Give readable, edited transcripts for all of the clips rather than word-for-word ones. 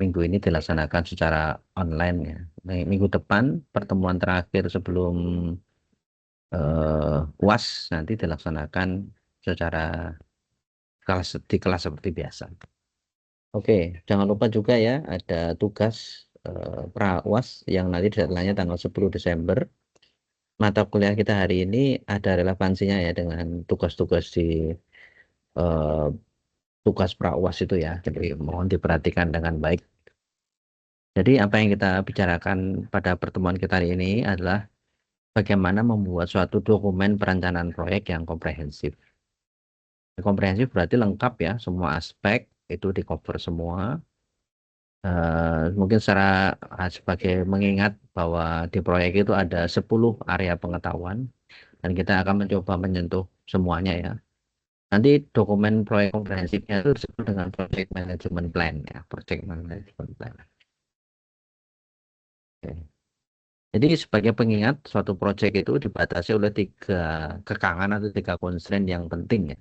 minggu ini dilaksanakan secara online ya. Minggu depan pertemuan terakhir sebelum UAS nanti dilaksanakan secara di kelas seperti biasa. Oke, jangan lupa juga ya ada tugas pra UAS yang nanti deadline-nya tanggal 10 Desember. Mata kuliah kita hari ini ada relevansinya ya dengan tugas-tugas di eh, tugas pra UAS itu ya. Jadi mohon diperhatikan dengan baik. Jadi apa yang kita bicarakan pada pertemuan kita hari ini adalah bagaimana membuat suatu dokumen perencanaan proyek yang komprehensif. Komprehensif berarti lengkap ya, semua aspek itu di cover semua. Mungkin secara sebagai mengingat bahwa di proyek itu ada 10 area pengetahuan dan kita akan mencoba menyentuh semuanya ya. Nanti dokumen proyek komprehensifnya itu disebut dengan project management plan ya, project management plan. Oke. Jadi sebagai pengingat, suatu proyek itu dibatasi oleh 3 kekangan atau 3 constraint yang penting ya.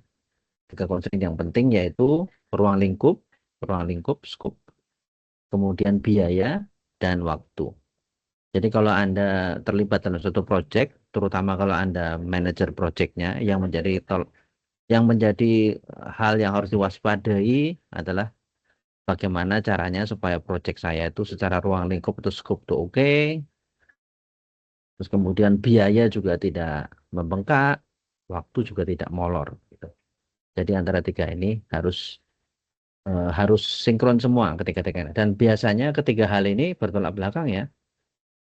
3 constraint yang penting yaitu ruang lingkup, scope, kemudian biaya, dan waktu. Jadi kalau Anda terlibat dalam suatu proyek, terutama kalau Anda manajer proyeknya, yang menjadi hal yang harus diwaspadai adalah bagaimana caranya supaya proyek saya itu secara ruang lingkup atau scope itu oke, terus kemudian biaya juga tidak membengkak, waktu juga tidak molor gitu. Jadi antara 3 ini harus sinkron semua ketika dan biasanya ketiga hal ini bertolak belakang ya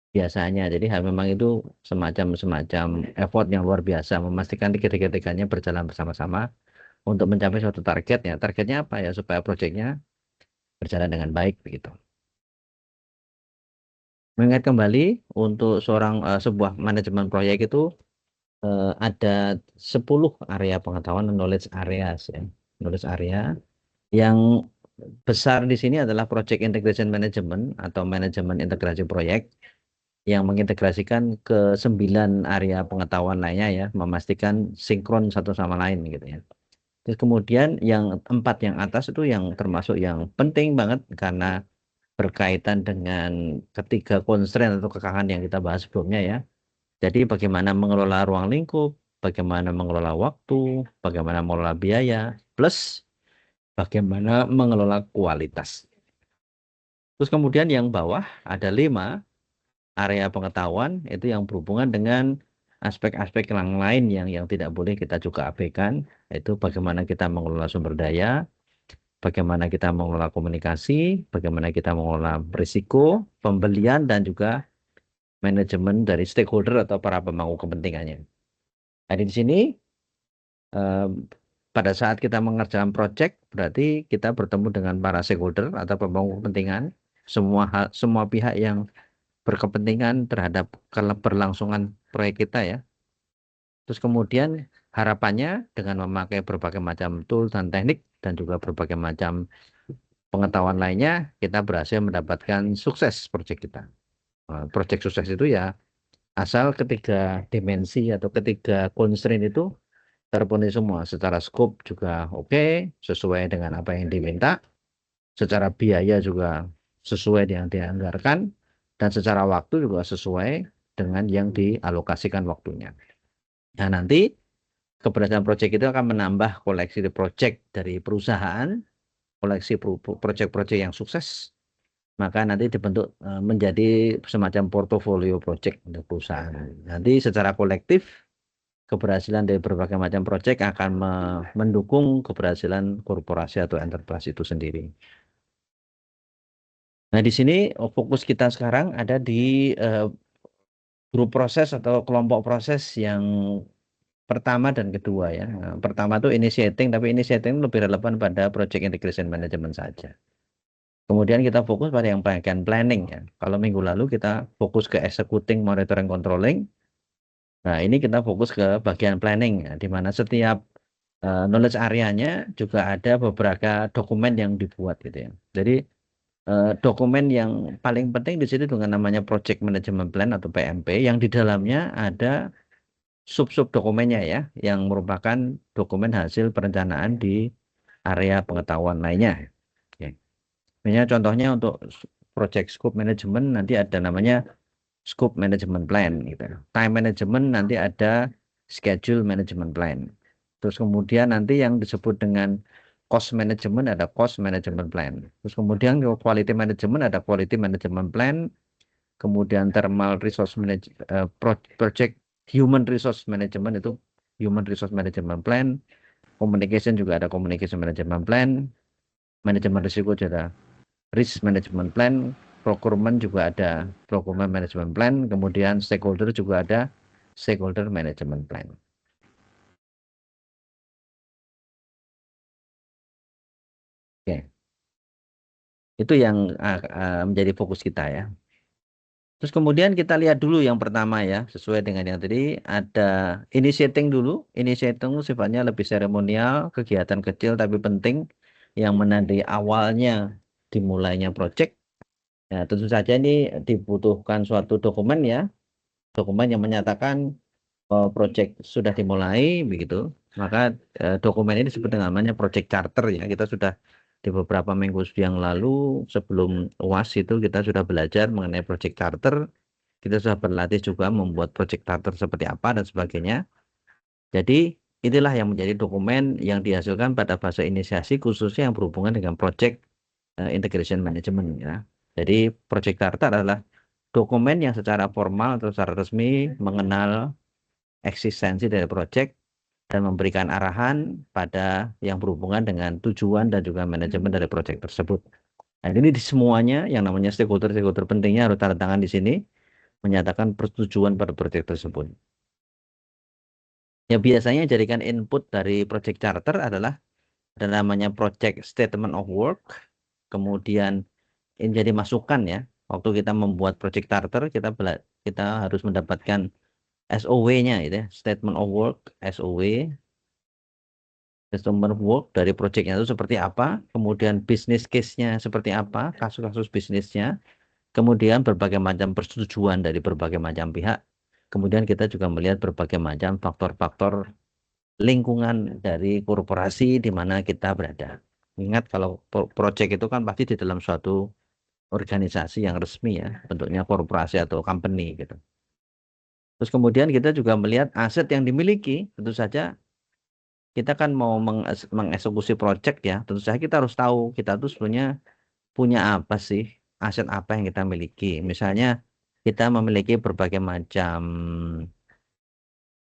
biasanya. Jadi hal memang itu semacam semacam effort yang luar biasa memastikan ketiga-tiganya berjalan bersama-sama untuk mencapai suatu target ya. Targetnya apa ya supaya proyeknya berjalan dengan baik begitu. Mengingat kembali untuk sebuah manajemen proyek itu ada 10 area pengetahuan knowledge areas ya. Knowledge area yang besar di sini adalah Project Integration Management atau manajemen integrasi proyek yang mengintegrasikan ke 9 area pengetahuan lainnya ya, memastikan sinkron satu sama lain gitu ya. Terus kemudian yang 4 yang atas itu yang termasuk yang penting banget karena berkaitan dengan ketiga constraint atau kekangan yang kita bahas sebelumnya ya. Jadi bagaimana mengelola ruang lingkup, bagaimana mengelola waktu, bagaimana mengelola biaya, plus bagaimana mengelola kualitas. Terus kemudian yang bawah ada 5 area pengetahuan itu yang berhubungan dengan aspek-aspek yang lain yang tidak boleh kita juga abaikan, yaitu bagaimana kita mengelola sumber daya, bagaimana kita mengelola komunikasi, bagaimana kita mengelola risiko, pembelian dan juga manajemen dari stakeholder atau para pemangku kepentingannya. Jadi di sini eh, pada saat kita mengerjakan proyek berarti kita bertemu dengan para stakeholder atau pemangku kepentingan, semua pihak yang berkepentingan terhadap keberlangsungan proyek kita ya. Terus kemudian harapannya dengan memakai berbagai macam tool dan teknik dan juga berbagai macam pengetahuan lainnya, kita berhasil mendapatkan sukses proyek kita. Proyek sukses itu ya asal ketiga dimensi atau ketiga constraint itu terpenuhi semua. Secara scope juga oke, sesuai dengan apa yang diminta. Secara biaya juga sesuai dengan yang dianggarkan. Dan secara waktu juga sesuai dengan yang dialokasikan waktunya. Nah, nanti keberhasilan proyek itu akan menambah koleksi proyek dari perusahaan, koleksi proyek-proyek yang sukses, maka nanti dibentuk menjadi semacam portofolio proyek untuk perusahaan. Nanti secara kolektif keberhasilan dari berbagai macam proyek akan mendukung keberhasilan korporasi atau enterprise itu sendiri. Nah, di sini fokus kita sekarang ada di eh, grup proses atau kelompok proses yang pertama dan kedua ya. Nah, pertama itu initiating, tapi initiating lebih relevan pada project integration management saja. Kemudian kita fokus pada yang bagian planning ya. Kalau minggu lalu kita fokus ke executing, monitoring, controlling. Nah, ini kita fokus ke bagian planning ya, di mana setiap knowledge area-nya juga ada beberapa dokumen yang dibuat gitu ya. Jadi dokumen yang paling penting di sini dengan namanya Project Management Plan atau PMP yang di dalamnya ada sub-sub dokumennya ya, yang merupakan dokumen hasil perencanaan di area pengetahuan lainnya. Oke. Misalnya contohnya untuk project scope management nanti ada namanya scope management plan gitu. Time management nanti ada schedule management plan. Terus kemudian nanti yang disebut dengan cost management ada cost management plan. Terus kemudian quality management ada quality management plan. Kemudian thermal resource project human resource management itu human resource management plan. Communication juga ada communication management plan. Manajemen risiko juga ada risk management plan. Procurement juga ada procurement management plan. Kemudian stakeholder juga ada stakeholder management plan. Oke, itu yang menjadi fokus kita ya. Terus kemudian kita lihat dulu yang pertama ya, sesuai dengan yang tadi ada initiating dulu. Initiating sifatnya lebih seremonial, kegiatan kecil tapi penting yang menandai awalnya dimulainya project. Nah, tentu saja ini dibutuhkan suatu dokumen ya, dokumen yang menyatakan project sudah dimulai begitu. Maka dokumen ini disebut dengan namanya project charter ya. Kita sudah di beberapa minggu yang lalu sebelum UAS itu kita sudah belajar mengenai project charter. Kita sudah berlatih juga membuat project charter seperti apa dan sebagainya. Jadi inilah yang menjadi dokumen yang dihasilkan pada fase inisiasi khususnya yang berhubungan dengan project integration management ya. Jadi project charter adalah dokumen yang secara formal atau secara resmi mengenal eksistensi dari project dan memberikan arahan pada yang berhubungan dengan tujuan dan juga manajemen dari project tersebut. Nah, ini di semuanya yang namanya stakeholder pentingnya harus tanda tangan di sini menyatakan persetujuan pada project tersebut. Ya biasanya jadikan input dari project charter adalah ada namanya project statement of work, kemudian ini jadi masukan ya. Waktu kita membuat project charter kita harus mendapatkan SOW-nya itu ya, statement of work, SOW, statement of work dari projectnya itu seperti apa, kemudian business case-nya seperti apa, kasus-kasus bisnisnya, kemudian berbagai macam persetujuan dari berbagai macam pihak. Kemudian kita juga melihat berbagai macam faktor-faktor lingkungan dari korporasi di mana kita berada. Ingat kalau project itu kan pasti di dalam suatu organisasi yang resmi ya, bentuknya korporasi atau company gitu. Terus kemudian kita juga melihat aset yang dimiliki, tentu saja kita kan mau mengeksekusi project ya, tentu saja kita harus tahu kita tuh sebenarnya punya apa sih, aset apa yang kita miliki. Misalnya kita memiliki berbagai macam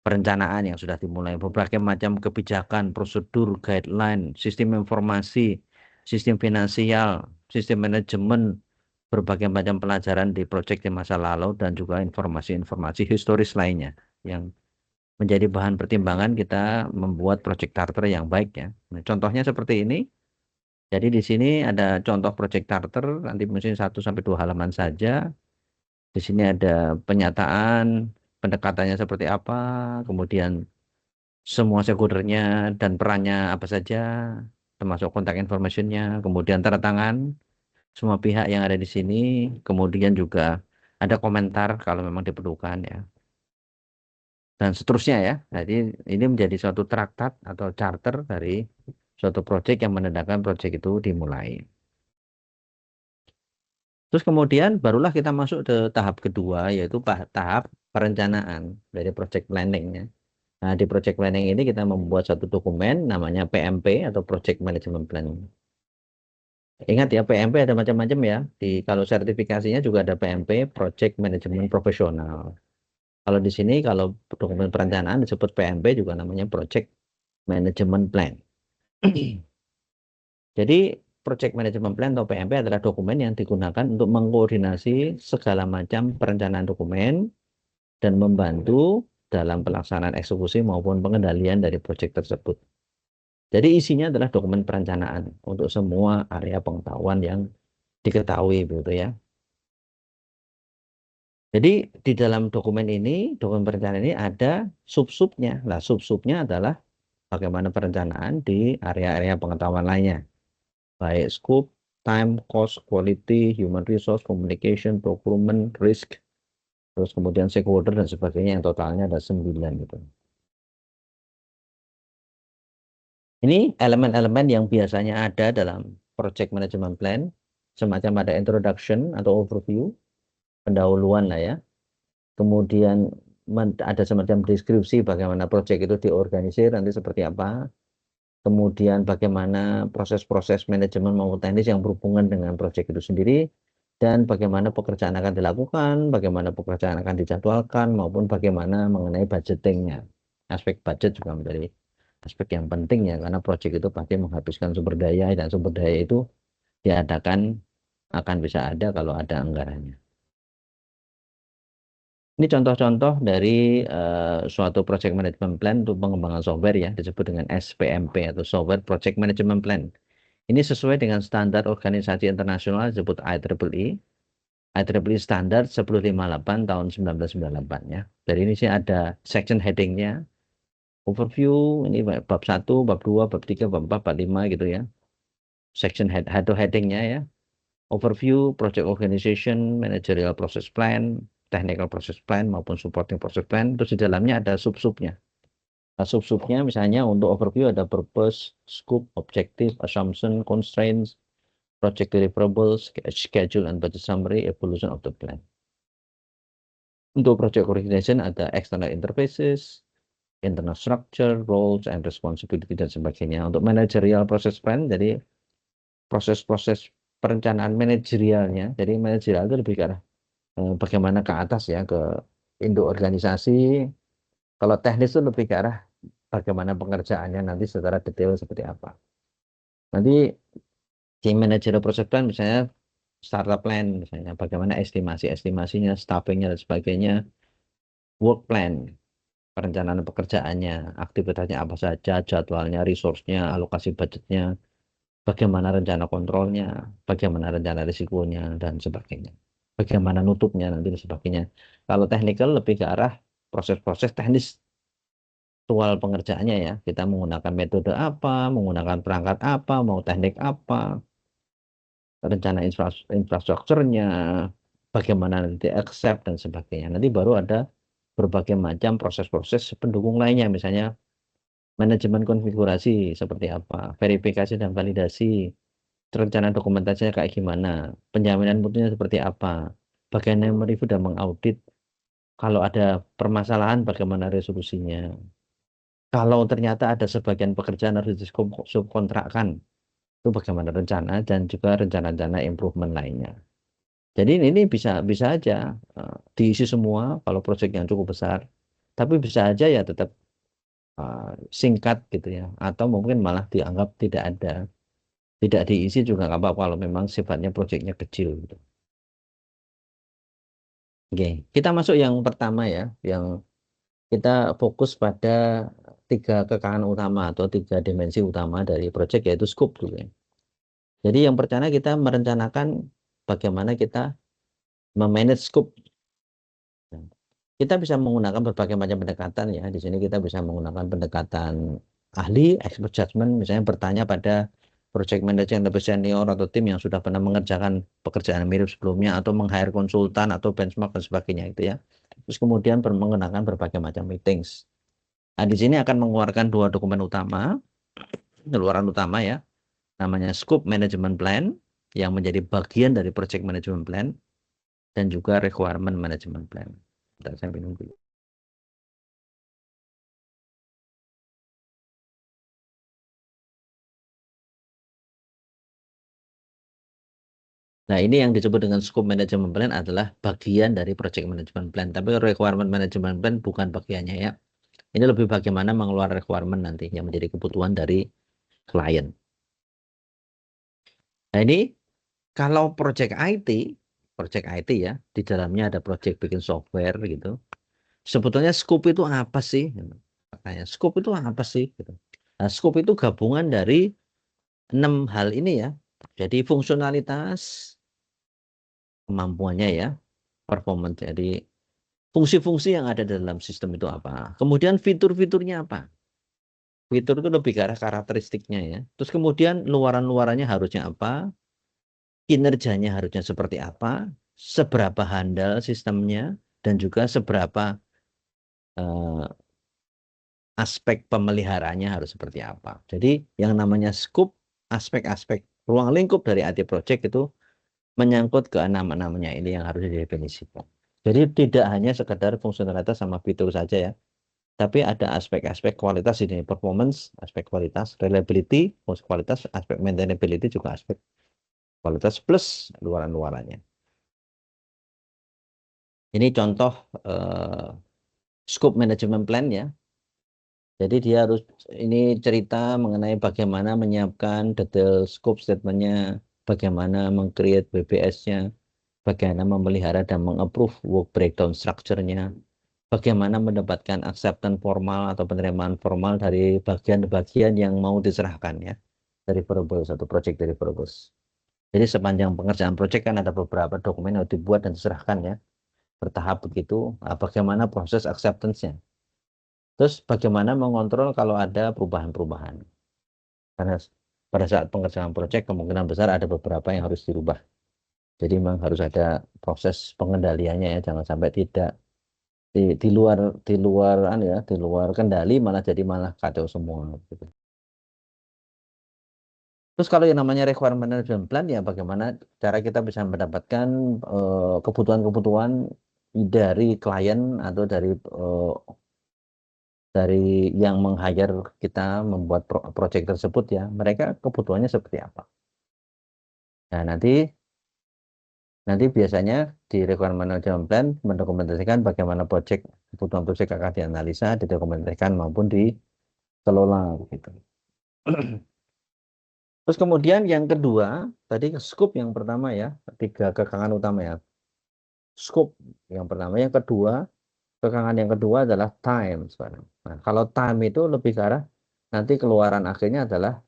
perencanaan yang sudah dimulai, berbagai macam kebijakan, prosedur, guideline, sistem informasi, sistem finansial, sistem manajemen, berbagai macam pelajaran di proyek di masa lalu dan juga informasi-informasi historis lainnya yang menjadi bahan pertimbangan kita membuat proyek charter yang baik ya. Nah, contohnya seperti ini. Jadi di sini ada contoh proyek charter, nanti mungkin 1 sampai 2 halaman saja. Di sini ada penyataan, pendekatannya seperti apa, kemudian semua stakeholdernya dan perannya apa saja, termasuk kontak informationnya, kemudian tanda tangan semua pihak yang ada di sini, kemudian juga ada komentar kalau memang diperlukan ya, dan seterusnya ya. Jadi ini menjadi suatu traktat atau charter dari suatu proyek yang menandakan proyek itu dimulai. Terus kemudian barulah kita masuk ke tahap kedua, yaitu tahap perencanaan dari project planningnya. Nah, di project planning ini kita membuat satu dokumen namanya PMP atau Project Management Plan. Ingat ya, PMP ada macam-macam ya. Kalau sertifikasinya juga ada PMP, Project Management Profesional. Kalau di sini, kalau dokumen perencanaan disebut PMP juga namanya Project Management Plan. Jadi, Project Management Plan atau PMP adalah dokumen yang digunakan untuk mengkoordinasi segala macam perencanaan dokumen dan membantu dalam pelaksanaan eksekusi maupun pengendalian dari proyek tersebut. Jadi isinya adalah dokumen perencanaan untuk semua area pengetahuan yang diketahui begitu ya. Jadi di dalam dokumen ini, dokumen perencanaan ini ada sub-subnya. Nah, sub-subnya adalah bagaimana perencanaan di area-area pengetahuan lainnya. Baik scope, time, cost, quality, human resource, communication, procurement, risk, terus kemudian stakeholder dan sebagainya yang totalnya ada 9 gitu. Ini elemen-elemen yang biasanya ada dalam project management plan. semacam ada introduction atau overview, pendahuluan lah ya. Kemudian ada semacam deskripsi bagaimana proyek itu diorganisir nanti seperti apa. Kemudian bagaimana proses-proses manajemen maupun teknis yang berhubungan dengan proyek itu sendiri, dan bagaimana pekerjaan akan dilakukan, bagaimana pekerjaan akan dijadwalkan, maupun bagaimana mengenai budgetingnya. Aspek budget juga menjadi aspek yang penting ya, karena proyek itu pasti menghabiskan sumber daya, dan sumber daya itu diadakan akan bisa ada kalau ada anggarannya. Ini contoh-contoh dari suatu Project Management Plan untuk pengembangan software ya, disebut dengan SPMP atau Software Project Management Plan. Ini sesuai dengan standar organisasi internasional disebut IEEE. IEEE standar 1058 tahun 1998 ya. Dari ini sih ada section headingnya, overview, ini bab 1, bab 2, bab 3, bab 4, bab 5 gitu ya. Section headingnya ya. Overview, project organization, managerial process plan, technical process plan maupun supporting process plan. Terus di dalamnya ada sub-subnya. Nah, sub-subnya misalnya untuk overview ada purpose, scope, objective, assumption, constraints, project deliverables, schedule and budget summary, evolution of the plan. Untuk project organization ada external interfaces, internal structure, roles and responsibility dan sebagainya. Untuk managerial process plan, jadi proses-proses perencanaan manajerialnya. Jadi manajerial itu lebih ke arah bagaimana ke atas ya, ke induk organisasi. Kalau teknis itu lebih ke arah bagaimana pengerjaannya nanti secara detail seperti apa. Nanti di managerial process plan misalnya startup plan, misalnya bagaimana estimasinya, staffingnya dan sebagainya, work plan, perencanaan pekerjaannya, aktivitasnya apa saja, jadwalnya, resource-nya, alokasi budgetnya, bagaimana rencana kontrolnya, bagaimana rencana risikonya, dan sebagainya. Bagaimana nutupnya nanti dan sebagainya. Kalau technical lebih ke arah proses-proses teknis soal pengerjaannya ya. Kita menggunakan metode apa, menggunakan perangkat apa, mau teknik apa, rencana infrastrukturnya, bagaimana nanti accept dan sebagainya. Nanti baru ada berbagai macam proses-proses pendukung lainnya, misalnya manajemen konfigurasi seperti apa, verifikasi dan validasi, rencana dokumentasinya kayak gimana, penjaminan mutunya seperti apa, bagian yang mereview dan mengaudit, kalau ada permasalahan bagaimana resolusinya. Kalau ternyata ada sebagian pekerjaan harus disubkontrakkan, itu bagaimana rencana dan juga rencana-rencana improvement lainnya. Jadi ini bisa bisa aja diisi semua kalau proyek yang cukup besar, tapi bisa aja ya tetap singkat gitu ya, atau mungkin malah dianggap tidak ada, tidak diisi juga nggak apa-apa kalau memang sifatnya proyeknya kecil gitu. Oke, kita masuk yang pertama ya, yang kita fokus pada tiga kekangan utama atau tiga dimensi utama dari proyek yaitu scope dulu ya. Jadi yang pertama kita merencanakan bagaimana kita memanage scope. Kita bisa menggunakan berbagai macam pendekatan ya. Di sini kita bisa menggunakan pendekatan ahli, expert judgment, misalnya bertanya pada project manager yang lebih senior atau tim yang sudah pernah mengerjakan pekerjaan mirip sebelumnya, atau meng-hire konsultan atau benchmark dan sebagainya itu ya. Terus kemudian menggunakan berbagai macam meetings. Nah, di sini akan mengeluarkan dua dokumen utama, pengeluaran utama ya, namanya Scope Management Plan yang menjadi bagian dari Project Management Plan, dan juga Requirement Management Plan. Bentar, saya minum dulu. Nah, ini yang disebut dengan Scope Management Plan adalah bagian dari Project Management Plan. Tapi Requirement Management Plan bukan bagiannya ya. Ini lebih bagaimana mengeluarkan requirement nanti yang menjadi kebutuhan dari klien. Nah, ini kalau project IT ya, di dalamnya ada project bikin software gitu. Sebetulnya scope itu apa sih? Makanya scope itu apa sih? Gitu. Nah, scope itu gabungan dari 6 hal ini ya. Jadi fungsionalitas, kemampuannya ya, performance. Jadi fungsi-fungsi yang ada dalam sistem itu apa. Kemudian fitur-fiturnya apa. Fitur itu lebih ke arah karakteristiknya ya. Terus kemudian luaran-luarannya harusnya apa, kinerjanya harusnya seperti apa, seberapa handal sistemnya, dan juga seberapa eh, aspek pemeliharaannya harus seperti apa. Jadi yang namanya scope, aspek-aspek ruang lingkup dari IT project itu menyangkut ke enam-enamnya ini yang harus didefinisikan. Jadi tidak hanya sekedar fungsionalitas sama fitur saja ya, tapi ada aspek-aspek kualitas ini, performance, aspek kualitas, reliability, kualitas, aspek maintainability juga aspek kualitas plus luaran-luarannya. Ini contoh eh, scope management plan ya. Jadi dia harus ini cerita mengenai bagaimana menyiapkan detail scope statementnya, bagaimana meng-create BBS-nya, bagaimana memelihara dan mengapprove work breakdown structure-nya, bagaimana mendapatkan acceptance formal atau penerimaan formal dari bagian-bagian yang mau diserahkan ya dari deliverables atau project deliverables. Jadi sepanjang pengerjaan project kan ada beberapa dokumen yang dibuat dan diserahkan ya bertahap begitu. Nah, bagaimana proses acceptance-nya? Terus bagaimana mengontrol kalau ada perubahan-perubahan? Karena pada saat pengerjaan project kemungkinan besar ada beberapa yang harus dirubah. Jadi memang harus ada proses pengendaliannya ya, jangan sampai tidak di luar di luar kendali malah jadi malah kacau semua gitu. Terus kalau yang namanya requirement management plan ya bagaimana cara kita bisa mendapatkan kebutuhan-kebutuhan dari klien atau dari yang meng-hire kita membuat project tersebut ya, mereka kebutuhannya seperti apa. Nah, nanti biasanya di requirement management plan mendokumentasikan bagaimana kebutuhan project akan dianalisa, didokumentasikan maupun dikelola gitu. Terus kemudian yang kedua, tadi scope yang pertama ya, tiga kekangan utama ya. Scope yang pertama, yang kedua, kekangan yang kedua adalah time sekarang. Nah, kalau time itu lebih ke arah nanti luaran akhirnya adalah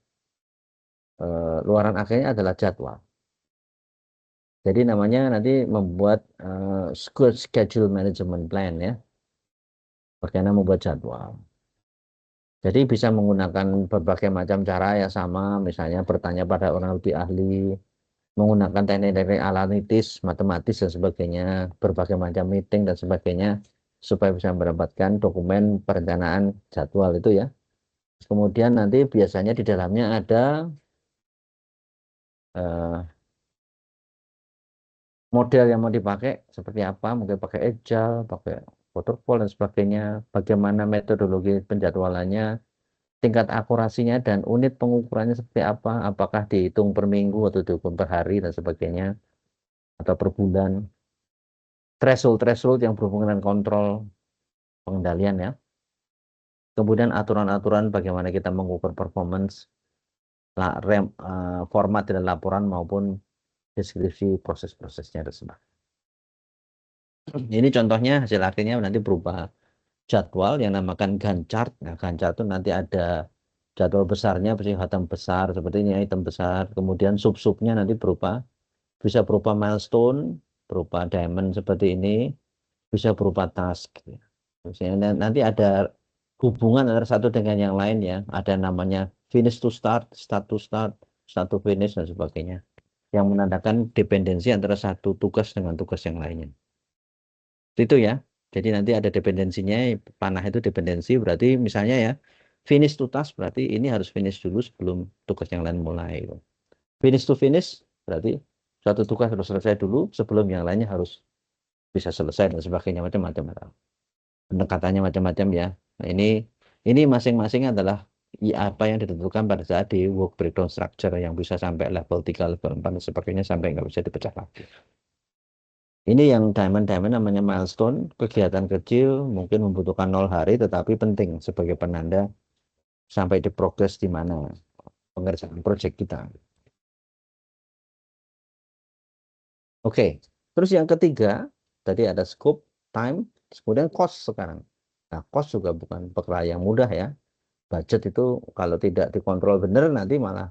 jadwal. Jadi namanya nanti membuat schedule management plan ya, bagaimana membuat jadwal. Jadi bisa menggunakan berbagai macam cara ya sama, misalnya bertanya pada orang lebih ahli, menggunakan teknik-teknik analitis, matematis dan sebagainya, berbagai macam meeting dan sebagainya, supaya bisa mendapatkan dokumen perencanaan jadwal itu ya. Kemudian nanti biasanya di dalamnya ada eh, model yang mau dipakai seperti apa, mungkin pakai Agile, pakai waterfall dan sebagainya, bagaimana metodologi penjadwalannya, tingkat akurasinya dan unit pengukurannya seperti apa, apakah dihitung per minggu atau dihitung per hari dan sebagainya, atau per bulan, threshold-threshold yang berhubungan dengan kontrol pengendalian ya, kemudian aturan-aturan bagaimana kita mengukur performance, format dan laporan maupun deskripsi proses-prosesnya tersebut. Ini contohnya hasil akhirnya nanti berupa jadwal yang namakan Gantt chart. Nah, Gantt chart itu nanti ada jadwal besarnya, item besar seperti ini, item besar. Kemudian sub-subnya nanti bisa berupa milestone, berupa diamond seperti ini, bisa berupa task. Misalnya nanti ada hubungan antara satu dengan yang lain ya. Ada namanya finish to start, start to finish dan sebagainya. Yang menandakan dependensi antara satu tugas dengan tugas yang lainnya. Itu ya. Jadi nanti ada dependensinya, panah itu dependensi berarti misalnya ya finish to task berarti ini harus finish dulu sebelum tugas yang lain mulai. Finish to finish berarti suatu tugas harus selesai dulu sebelum yang lainnya harus bisa selesai dan sebagainya macam-macam. Pendekatannya macam-macam ya. Nah, ini masing-masing adalah apa yang ditentukan pada saat di work breakdown structure yang bisa sampai level 3, level 4 dan sebagainya sampai nggak bisa dipecah lagi. Ini yang diamond-diamond namanya milestone, kegiatan kecil mungkin membutuhkan 0 hari tetapi penting sebagai penanda sampai di progres di mana pengerjaan proyek kita. Oke, terus yang ketiga tadi ada scope, time, kemudian cost sekarang. Nah, cost juga bukan perkara yang mudah ya. Budget itu kalau tidak dikontrol benar nanti malah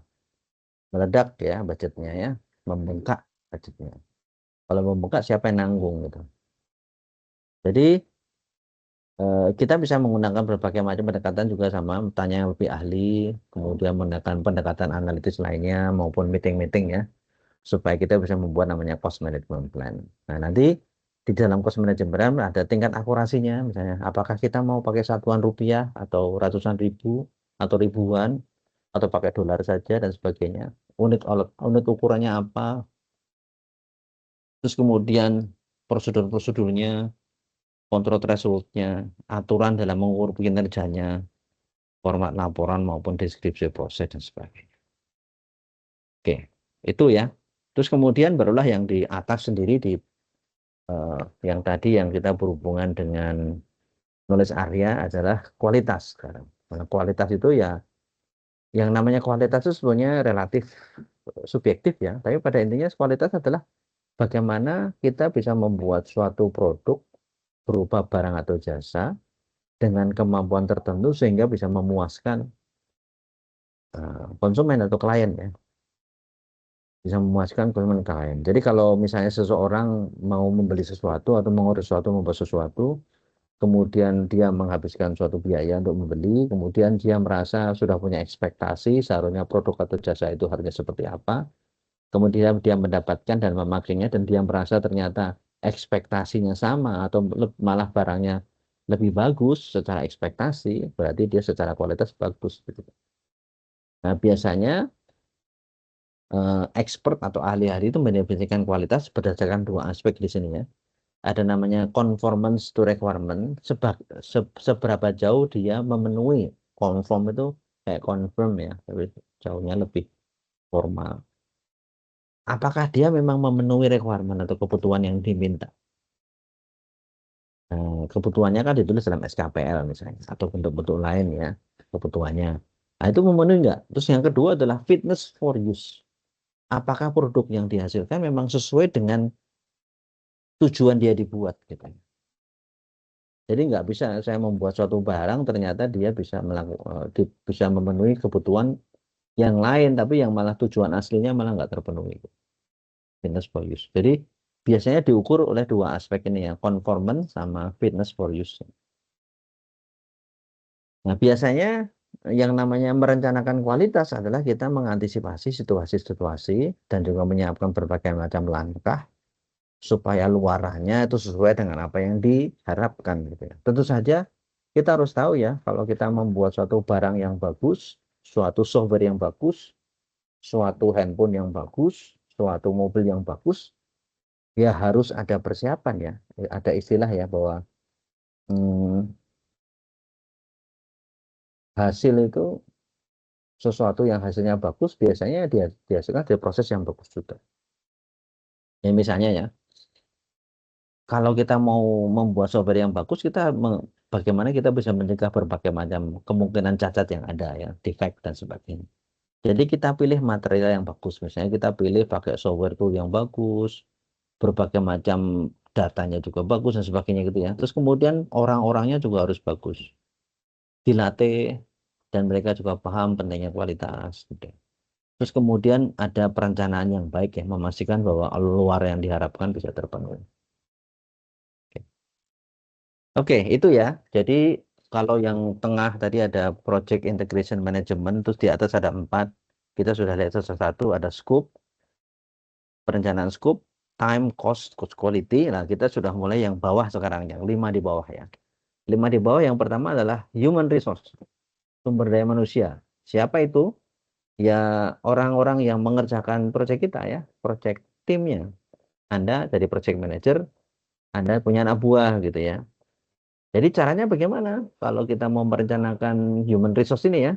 meledak ya budgetnya ya, membengkak budgetnya. Kalau membengkak siapa yang nanggung gitu. Jadi kita bisa menggunakan berbagai macam pendekatan juga sama tanya yang lebih ahli, kemudian menggunakan pendekatan analitis lainnya maupun meeting-meeting ya, supaya kita bisa membuat namanya cost management plan. Nah, nanti di dalam cost management plan ada tingkat akurasinya, misalnya apakah kita mau pakai satuan rupiah atau ratusan ribu atau ribuan atau pakai dolar saja dan sebagainya. Unit unit ukurannya apa? terus kemudian prosedur-prosedurnya, kontrol threshold-nya, aturan dalam mengukur kinerjanya, format laporan maupun deskripsi proses dan sebagainya. Oke, itu ya. Terus kemudian barulah yang di atas sendiri di eh, yang tadi yang kita berhubungan dengan knowledge area adalah kualitas sekarang. Nah, kualitas itu ya, yang namanya kualitas itu sebenarnya relatif subjektif ya, tapi pada intinya kualitas adalah bagaimana kita bisa membuat suatu produk berupa barang atau jasa dengan kemampuan tertentu sehingga bisa memuaskan konsumen atau klien ya, bisa memuaskan konsumen klien. Jadi kalau misalnya seseorang mau membeli sesuatu atau mengurus sesuatu, membuat sesuatu, kemudian dia menghabiskan suatu biaya untuk membeli, kemudian dia merasa sudah punya ekspektasi seharusnya produk atau jasa itu harganya seperti apa, kemudian dia mendapatkan dan memakainya dan dia merasa ternyata ekspektasinya sama atau malah barangnya lebih bagus secara ekspektasi, berarti dia secara kualitas bagus gitu. Nah, biasanya expert atau ahli-ahli itu mendefinisikan kualitas berdasarkan dua aspek di sini ya. Ada namanya conformance to requirement, seberapa jauh dia memenuhi. Conform itu kayak confirm ya, tapi jauhnya lebih formal. Apakah dia memang memenuhi requirement atau kebutuhan yang diminta? Kebutuhannya kan ditulis dalam SKPL misalnya, atau bentuk-bentuk lain ya, kebutuhannya. Nah, itu memenuhi nggak? Terus yang kedua adalah fitness for use. Apakah produk yang dihasilkan memang sesuai dengan tujuan dia dibuat gitu. Jadi nggak bisa saya membuat suatu barang ternyata dia bisa melakukan bisa memenuhi kebutuhan yang lain tapi yang malah tujuan aslinya malah nggak terpenuhi. Fitness for use. Jadi biasanya diukur oleh dua aspek ini ya, conformance sama fitness for use. Nah, biasanya yang namanya merencanakan kualitas adalah kita mengantisipasi situasi-situasi dan juga menyiapkan berbagai macam langkah supaya luarannya itu sesuai dengan apa yang diharapkan gitu ya. Tentu saja kita harus tahu ya kalau kita membuat suatu barang yang bagus, suatu software yang bagus, suatu handphone yang bagus, suatu mobil yang bagus, ya harus ada persiapan ya. Ada istilah ya bahwa hmm, hasil itu sesuatu yang hasilnya bagus biasanya dia dihasilkan dari proses yang bagus juga. Ya misalnya ya, kalau kita mau membuat software yang bagus, bagaimana kita bisa mencegah berbagai macam kemungkinan cacat yang ada ya, defect dan sebagainya. Jadi kita pilih material yang bagus, misalnya kita pilih pakai software tool yang bagus, berbagai macam datanya juga bagus dan sebagainya gitu ya. Terus kemudian orang-orangnya juga harus bagus, dilatih dan mereka juga paham pentingnya kualitas. Gitu. Terus kemudian ada perencanaan yang baik ya, memastikan bahwa luar yang diharapkan bisa terpenuhi. Oke, itu ya. Jadi kalau yang tengah tadi ada Project Integration Management, terus di atas ada empat. Kita sudah lihat satu-satu, ada scope, perencanaan scope, time, cost, cost quality. Nah, kita sudah mulai yang bawah sekarang, yang lima di bawah ya. Lima di bawah yang pertama adalah human resource, sumber daya manusia. Siapa itu? Ya orang-orang yang mengerjakan proyek kita ya, proyek timnya. Anda jadi project manager, Anda punya anak buah gitu ya. Jadi caranya bagaimana kalau kita mau merencanakan human resource ini ya?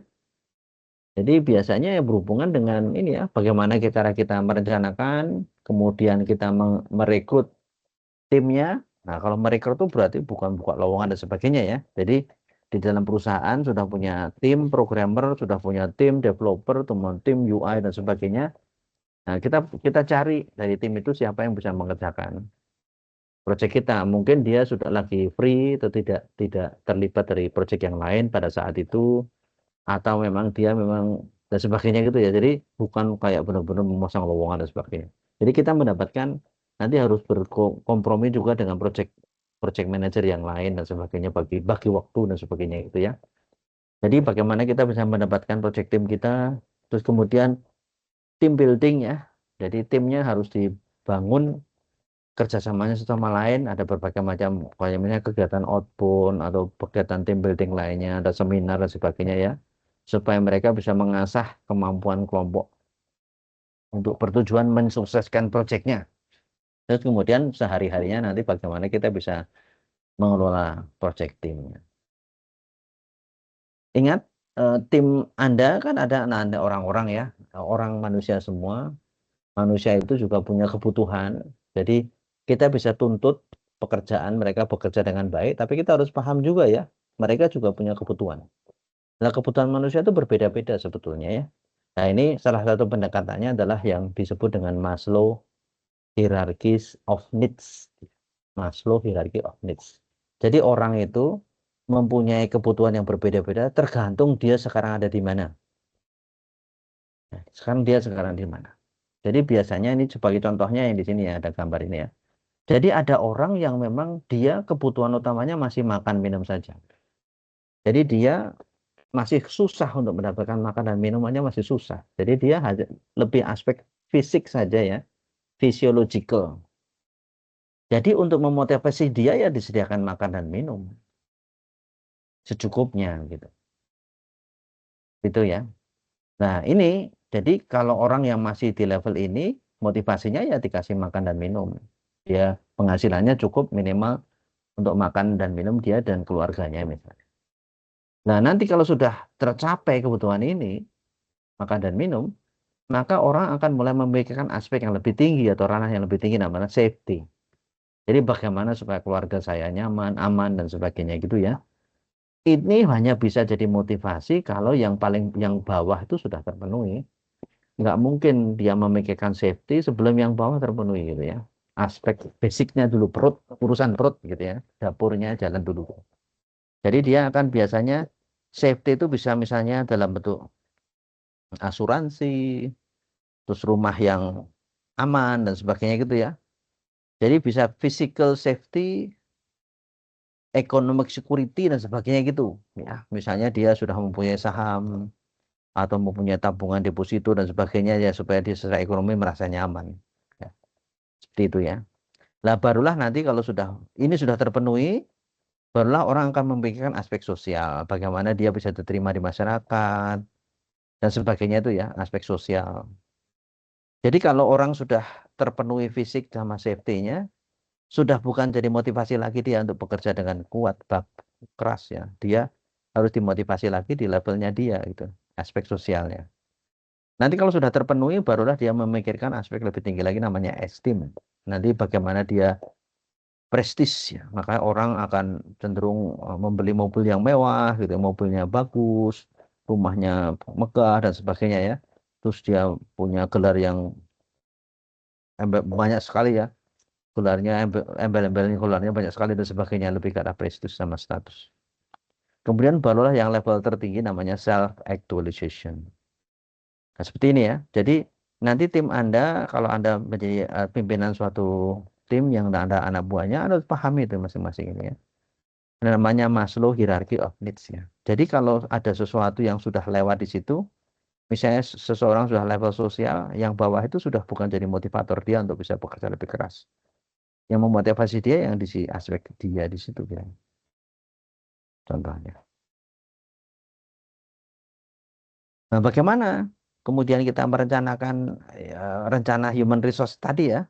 Jadi biasanya ya berhubungan dengan ini ya, bagaimana cara kita merencanakan, kemudian kita merekrut timnya. Nah, kalau merekrut itu berarti bukan buka lowongan dan sebagainya ya. Jadi di dalam perusahaan sudah punya tim programmer, sudah punya tim developer, teman tim UI dan sebagainya. Nah, kita kita cari dari tim itu siapa yang bisa mengerjakan proyek kita. Mungkin dia sudah lagi free atau tidak terlibat dari proyek yang lain pada saat itu atau memang dia memang dan sebagainya gitu ya. Jadi bukan kayak benar-benar memasang lowongan dan sebagainya. Jadi kita mendapatkan nanti harus berkompromi juga dengan project manager yang lain dan sebagainya bagi bagi waktu dan sebagainya gitu ya. Jadi bagaimana kita bisa mendapatkan project tim kita terus kemudian tim building ya. Jadi timnya harus dibangun kerjasamanya satu sama lain ada berbagai macam kayak misalnya kegiatan outbound atau kegiatan team building lainnya ada seminar dan sebagainya ya supaya mereka bisa mengasah kemampuan kelompok untuk bertujuan mensukseskan proyeknya. Terus kemudian sehari-harinya nanti bagaimana kita bisa mengelola project timnya. Ingat, tim Anda kan ada orang-orang ya, orang manusia semua. Manusia itu juga punya kebutuhan. Jadi kita bisa tuntut pekerjaan mereka bekerja dengan baik, tapi kita harus paham juga ya, mereka juga punya kebutuhan. Nah, kebutuhan manusia itu berbeda-beda sebetulnya ya. Nah, ini salah satu pendekatannya adalah yang disebut dengan Maslow Hierarchy of Needs. Maslow Hierarchy of Needs. Jadi orang itu mempunyai kebutuhan yang berbeda-beda tergantung dia sekarang ada di mana. Nah, sekarang dia sekarang di mana. Jadi biasanya ini sebagai contohnya yang di sini ya ada gambar ini ya. Jadi ada orang yang memang dia kebutuhan utamanya masih makan minum saja. Jadi dia masih susah untuk mendapatkan makan dan minumannya masih susah. Jadi dia lebih aspek fisik saja ya, physiological. Jadi untuk memotivasi dia ya disediakan makan dan minum secukupnya gitu. Itu ya. Nah, ini jadi kalau orang yang masih di level ini motivasinya ya dikasih makan dan minum. Dia penghasilannya cukup minimal untuk makan dan minum dia dan keluarganya misalnya. Nah, nanti kalau sudah tercapai kebutuhan ini, makan dan minum, maka orang akan mulai memikirkan aspek yang lebih tinggi atau ranah yang lebih tinggi namanya safety. Jadi bagaimana supaya keluarga saya nyaman, aman dan sebagainya gitu ya. Ini hanya bisa jadi motivasi kalau yang bawah itu sudah terpenuhi. Nggak mungkin dia memikirkan safety sebelum yang bawah terpenuhi gitu ya. Aspek basicnya dulu perut, urusan perut gitu ya. Dapurnya jalan dulu. Jadi dia akan biasanya safety itu bisa misalnya dalam bentuk asuransi, terus rumah yang aman dan sebagainya gitu ya. Jadi bisa physical safety, economic security dan sebagainya gitu. Ya, misalnya dia sudah mempunyai saham atau mempunyai tabungan deposito dan sebagainya ya supaya dia secara ekonomi merasa nyaman. Ya, seperti itu ya. Lah barulah nanti kalau ini sudah terpenuhi, barulah orang akan memikirkan aspek sosial, bagaimana dia bisa diterima di masyarakat dan sebagainya itu ya, aspek sosial. Jadi kalau orang sudah terpenuhi fisik sama safety-nya, sudah bukan jadi motivasi lagi dia untuk bekerja dengan kuat, keras ya. Dia harus dimotivasi lagi di levelnya dia itu, aspek sosialnya. Nanti kalau sudah terpenuhi, barulah dia memikirkan aspek lebih tinggi lagi namanya esteem. Nanti bagaimana dia prestis ya. Maka orang akan cenderung membeli mobil yang mewah gitu, mobilnya bagus, rumahnya megah dan sebagainya ya. Terus dia punya gelar yang banyak sekali ya. Gelarnya embel-embelnya gelarnya banyak sekali dan sebagainya lebih ke arah prestis sama status. Kemudian barulah yang level tertinggi namanya self actualization. Nah, seperti ini ya. Jadi nanti tim Anda kalau Anda menjadi pimpinan suatu tim yang ada anak buahnya, Anda harus pahami itu masing-masing ini ya. Namanya Maslow Hierarchy of Needs ya. Jadi kalau ada sesuatu yang sudah lewat di situ, misalnya seseorang sudah level sosial, yang bawah itu sudah bukan jadi motivator dia untuk bisa bekerja lebih keras. Yang memotivasi dia yang di aspek dia di situ ya. Contohnya. Nah, bagaimana kemudian kita merencanakan rencana human resource tadi ya?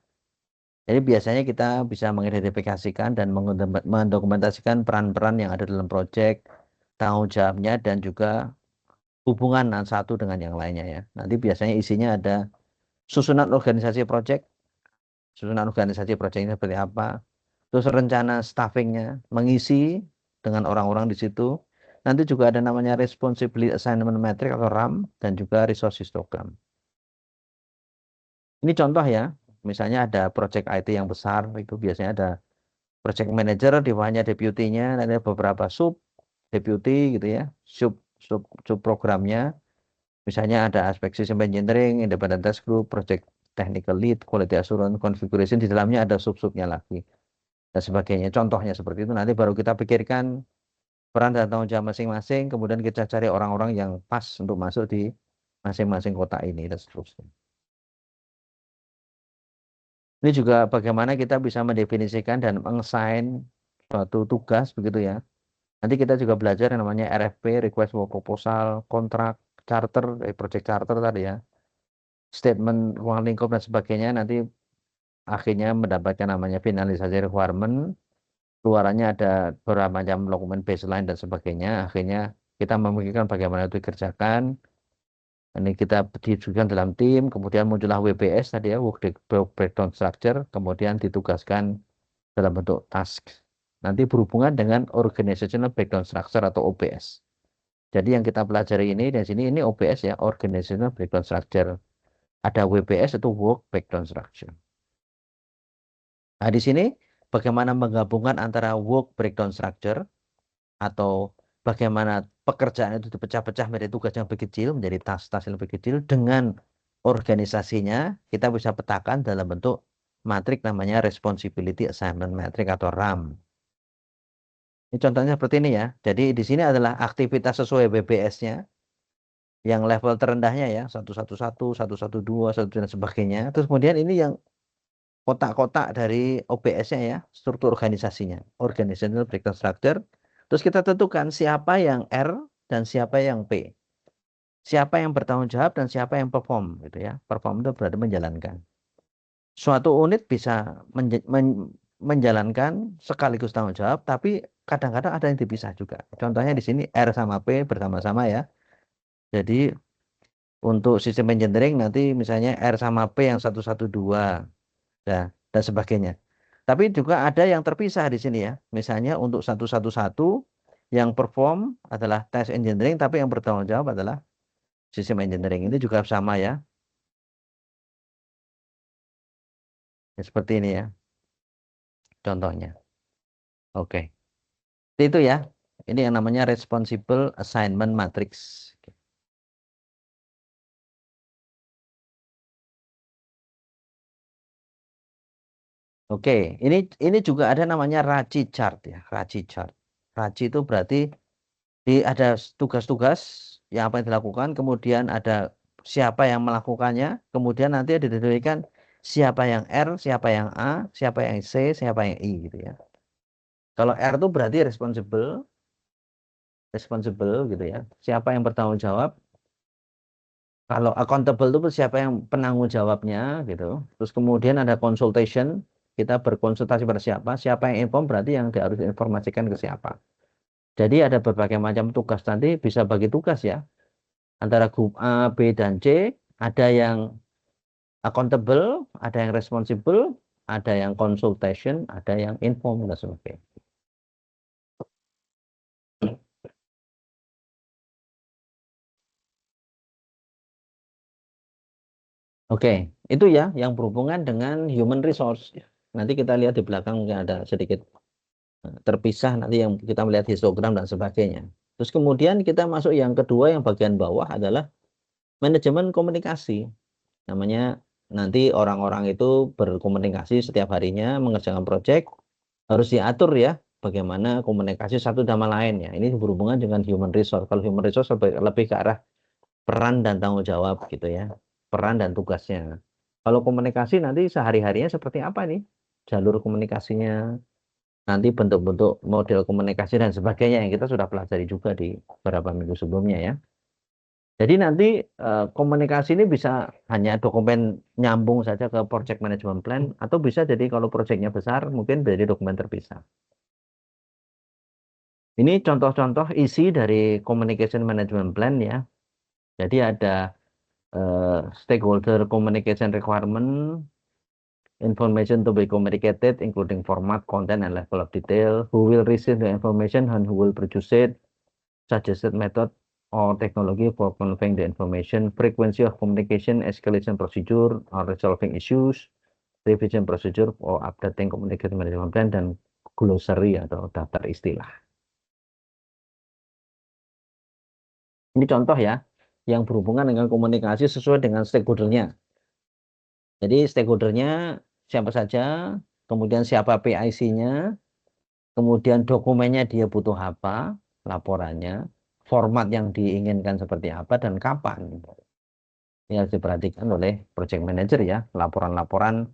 Jadi biasanya kita bisa mengidentifikasikan dan mendokumentasikan peran-peran yang ada dalam proyek, tanggung jawabnya dan juga hubungan satu dengan yang lainnya ya. Nanti biasanya isinya ada susunan organisasi proyek, susunan organisasi proyeknya seperti apa, terus rencana staffingnya, mengisi dengan orang-orang di situ. Nanti juga ada namanya Responsibility Assignment Matrix atau RAM dan juga Resource Histogram. Ini contoh ya, misalnya ada proyek IT yang besar, itu biasanya ada project manager, di bawahnya deputy-nya, ada beberapa sub deputy gitu ya, sub sub sub programnya. Misalnya ada aspek system engineering, independent test group, project technical lead, quality assurance, configuration, di dalamnya ada sub-subnya lagi dan sebagainya. Contohnya seperti itu nanti baru kita pikirkan peran dan tanggung jawab masing-masing, kemudian kita cari orang-orang yang pas untuk masuk di masing-masing kota ini dan seterusnya. Ini juga bagaimana kita bisa mendefinisikan dan mengassign suatu tugas begitu ya. Nanti kita juga belajar yang namanya RFP, Request for Proposal, kontrak, charter, project charter tadi ya, statement ruang lingkup dan sebagainya. Nanti akhirnya mendapatkan namanya finalisasi requirement, keluarannya ada beberapa macam dokumen baseline dan sebagainya. Akhirnya kita memikirkan bagaimana itu dikerjakan. Ini kita ditugaskan dalam tim, kemudian muncullah WBS tadi ya, Work Breakdown Structure, kemudian ditugaskan dalam bentuk task. Nanti berhubungan dengan Organizational Breakdown Structure atau OBS. Jadi yang kita pelajari ini di sini ini OBS ya, Organizational Breakdown Structure. Ada WBS itu Work Breakdown Structure. Nah, di sini bagaimana menggabungkan antara Work Breakdown Structure atau bagaimana pekerjaan itu dipecah-pecah menjadi tugas yang lebih kecil, menjadi tas-tas yang lebih kecil dengan organisasinya kita bisa petakan dalam bentuk matrik namanya Responsibility Assignment Matrix atau RAM. Ini contohnya seperti ini ya. Jadi di sini adalah aktivitas sesuai WBS-nya yang level terendahnya ya 111, 112, 1 dan sebagainya. Terus kemudian ini yang kotak-kotak dari OBS-nya ya, struktur organisasinya, Organizational Breakdown Structure. Terus kita tentukan siapa yang R dan siapa yang P. Siapa yang bertanggung jawab dan siapa yang perform gitu ya. Perform itu berarti menjalankan. Suatu unit bisa menjalankan sekaligus tanggung jawab, tapi kadang-kadang ada yang dipisah juga. Contohnya di sini R sama P bersama-sama ya. Jadi untuk sistem engineering nanti misalnya R sama P yang 112 ya, dan sebagainya. Tapi juga ada yang terpisah di sini ya. Misalnya untuk 111 yang perform adalah test engineering, tapi yang bertanggung jawab adalah sistem engineering. Ini juga sama ya. Ya, seperti ini ya contohnya. Oke. Itu ya. Ini yang namanya responsible assignment matrix. Oke, ini juga ada namanya RACI chart ya, RACI chart. RACI itu berarti ada tugas-tugas yang apa yang dilakukan, kemudian ada siapa yang melakukannya, kemudian nanti ditentukan siapa yang R, siapa yang A, siapa yang C, siapa yang I gitu ya. Kalau R itu berarti responsible, responsible gitu ya. Siapa yang bertanggung jawab? Kalau accountable itu siapa yang penanggung jawabnya gitu. Terus kemudian ada consultation, kita berkonsultasi pada siapa, siapa yang inform berarti yang harus diinformasikan ke siapa. Jadi ada berbagai macam tugas nanti bisa bagi tugas ya. Antara grup A, B, dan C, ada yang accountable, ada yang responsible, ada yang consultation, ada yang inform dan sebagainya. Oke, itu ya yang berhubungan dengan human resource. Nanti kita lihat di belakang mungkin ada sedikit terpisah nanti yang kita melihat histogram dan sebagainya. Terus kemudian kita masuk yang kedua yang bagian bawah adalah manajemen komunikasi. Namanya nanti orang-orang itu berkomunikasi setiap harinya mengerjakan proyek harus diatur ya bagaimana komunikasi satu sama lain ya. Ini berhubungan dengan human resource. Kalau human resource lebih ke arah peran dan tanggung jawab gitu ya. Peran dan tugasnya. Kalau komunikasi nanti sehari-harinya seperti apa nih? Jalur komunikasinya, nanti bentuk-bentuk model komunikasi dan sebagainya yang kita sudah pelajari juga di beberapa minggu sebelumnya ya. Jadi nanti komunikasi ini bisa hanya dokumen nyambung saja ke project management plan atau bisa jadi kalau proyeknya besar mungkin jadi dokumen terpisah. Ini contoh-contoh isi dari communication management plan ya. Jadi ada stakeholder communication requirement, information to be communicated including format, content, and level of detail, who will receive the information and who will produce it, suggested method or technology for conveying the information, frequency of communication, escalation procedure or resolving issues, revision procedure or updating communication management plan, dan glossary atau daftar istilah. Ini contoh ya, yang berhubungan dengan komunikasi sesuai dengan stakeholdernya. Jadi stakeholdernya siapa saja, kemudian siapa PIC-nya, kemudian dokumennya dia butuh apa, laporannya, format yang diinginkan seperti apa, dan kapan. Ini harus diperhatikan oleh project manager ya. Laporan-laporan